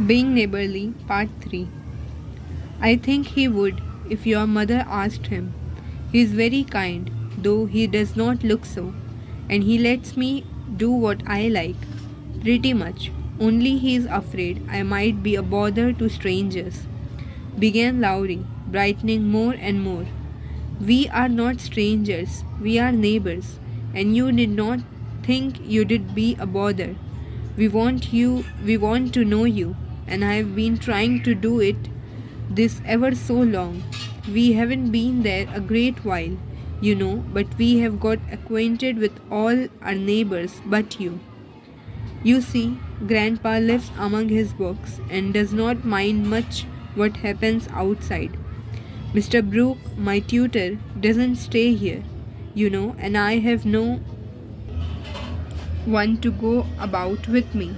Being Neighborly, Part 3. I think he would if your mother asked him. He is very kind, though he does not look so, and he lets me do what I like. Pretty much. Only he is afraid I might be a bother to strangers. Began Lowry, brightening more and more. We are not strangers, we are neighbors, and you did not think you did be a bother. We want to know you, and I have been trying to do it this ever so long. We haven't been there a great while, but we have got acquainted with all our neighbors but you. You see, Grandpa lives among his books and does not mind much what happens outside. Mr. Brooke, my tutor, doesn't stay here, and I have no one to go about with me.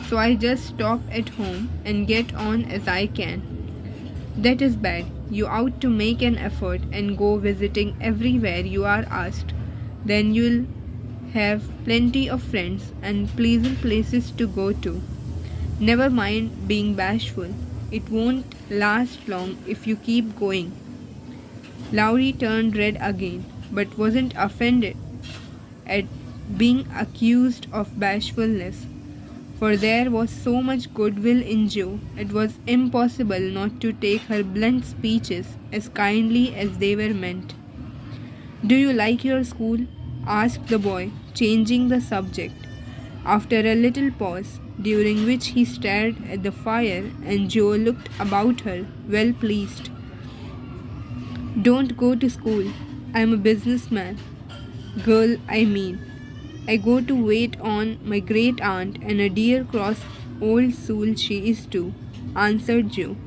So I just stop at home and get on as I can. That is bad. You ought to make an effort and go visiting everywhere you are asked. Then you'll have plenty of friends and pleasant places to go to. Never mind being bashful. It won't last long if you keep going. Lowry turned red again, but wasn't offended at being accused of bashfulness, for there was so much goodwill in Jo, it was impossible not to take her blunt speeches as kindly as they were meant. Do you like your school? Asked the boy, changing the subject. After a little pause, during which he stared at the fire and Jo looked about her, well pleased. Don't go to school. I am a businessman. Girl, I mean. I go to wait on my great aunt, and a dear cross old soul she is too, answered Jo.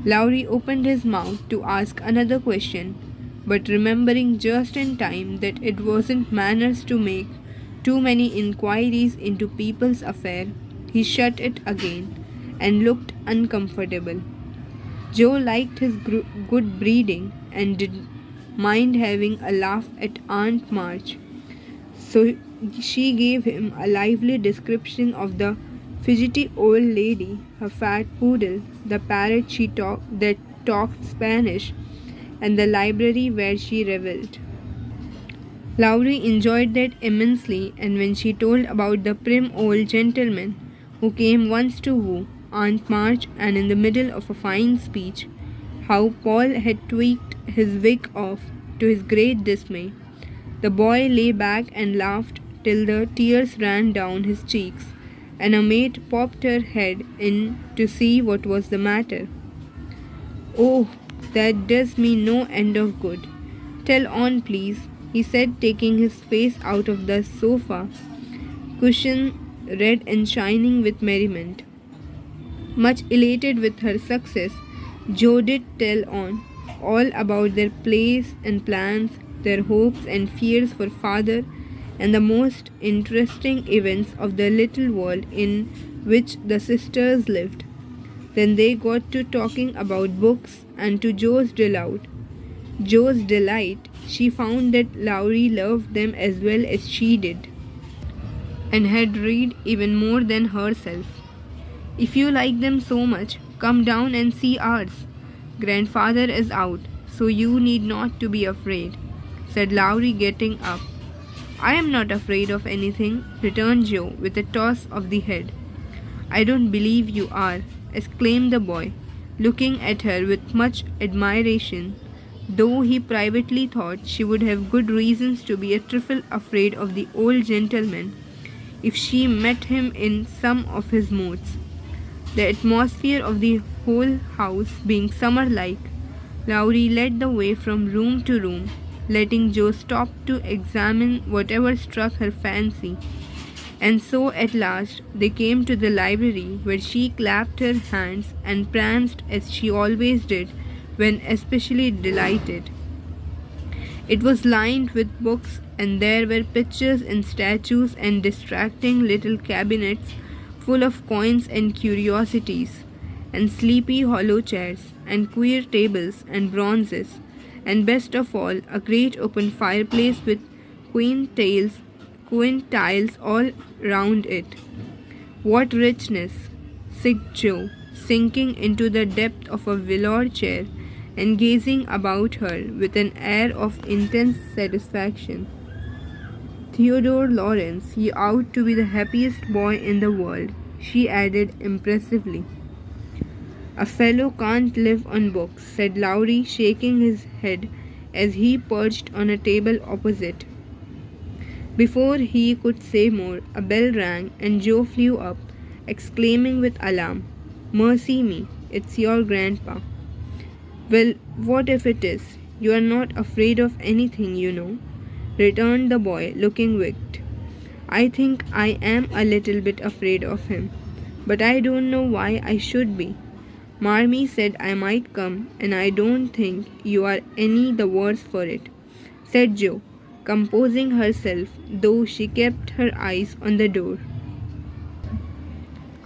Lowry opened his mouth to ask another question, but remembering just in time that it wasn't manners to make too many inquiries into people's affairs, he shut it again and looked uncomfortable. Jo liked his good breeding and didn't mind having a laugh at Aunt March. So she gave him a lively description of the fidgety old lady, her fat poodle, the parrot that talked Spanish, and the library where she revelled. Lowry enjoyed that immensely, and when she told about the prim old gentleman who came once to woo Aunt March, and in the middle of a fine speech, how Paul had tweaked his wig off, to his great dismay, the boy lay back and laughed till the tears ran down his cheeks, and a maid popped her head in to see what was the matter. Oh, that does me no end of good. Tell on, please, he said, taking his face out of the sofa cushion, red and shining with merriment. Much elated with her success, Jo did tell on all about their plays and plans, their hopes and fears for father, and the most interesting events of the little world in which the sisters lived. Then they got to talking about books, and to Jo's delight, she found that Lowry loved them as well as she did, and had read even more than herself. If you like them so much, come down and see ours. Grandfather is out, so you need not to be afraid, said Lowry, getting up. I am not afraid of anything, returned Jo with a toss of the head. I don't believe you are, exclaimed the boy, looking at her with much admiration, though he privately thought she would have good reasons to be a trifle afraid of the old gentleman if she met him in some of his moods. The atmosphere of the whole house being summer-like, Lowry led the way from room to room, letting Jo stop to examine whatever struck her fancy. And so at last they came to the library, where she clapped her hands and pranced as she always did when especially delighted. It was lined with books, and there were pictures and statues and distracting little cabinets full of coins and curiosities, and sleepy hollow chairs, and queer tables and bronzes, and best of all, a great open fireplace with quaint tiles all round it. What richness! asked Joe, sinking into the depth of a velour chair and gazing about her with an air of intense satisfaction. Theodore Lawrence, you ought to be the happiest boy in the world, she added impressively. A fellow can't live on books, said Lowry, shaking his head as he perched on a table opposite. Before he could say more, a bell rang and Joe flew up, exclaiming with alarm, "Mercy me, it's your grandpa." "Well, what if it is? You are not afraid of anything, you know," returned the boy, looking wicked. "I think I am a little bit afraid of him, but I don't know why I should be. Marmee said I might come, and I don't think you are any the worse for it," said Jo, composing herself, though she kept her eyes on the door.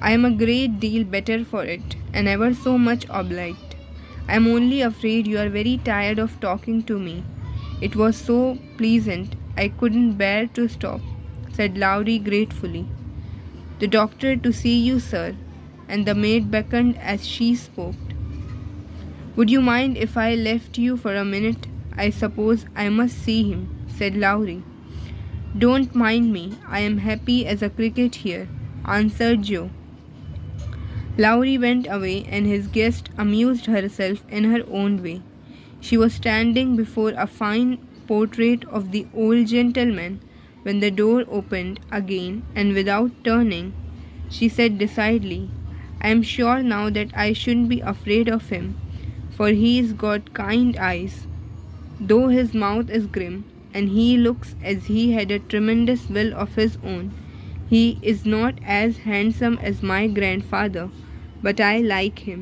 "I am a great deal better for it, and ever so much obliged. I am only afraid you are very tired of talking to me. It was so pleasant, I couldn't bear to stop," said Lowry gratefully. "The doctor to see you, sir," and the maid beckoned as she spoke. "Would you mind if I left you for a minute? I suppose I must see him," said Lowry. "Don't mind me, I am happy as a cricket here," answered Joe. Lowry went away, and his guest amused herself in her own way. She was standing before a fine portrait of the old gentleman when the door opened again, and without turning, she said decidedly, "I am sure now that I shouldn't be afraid of him, for he's got kind eyes, though his mouth is grim, and he looks as he had a tremendous will of his own. He is not as handsome as my grandfather, but I like him."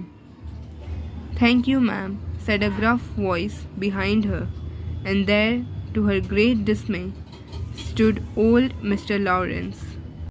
"Thank you, ma'am," said a gruff voice behind her, and there, to her great dismay, stood old Mr. Lawrence.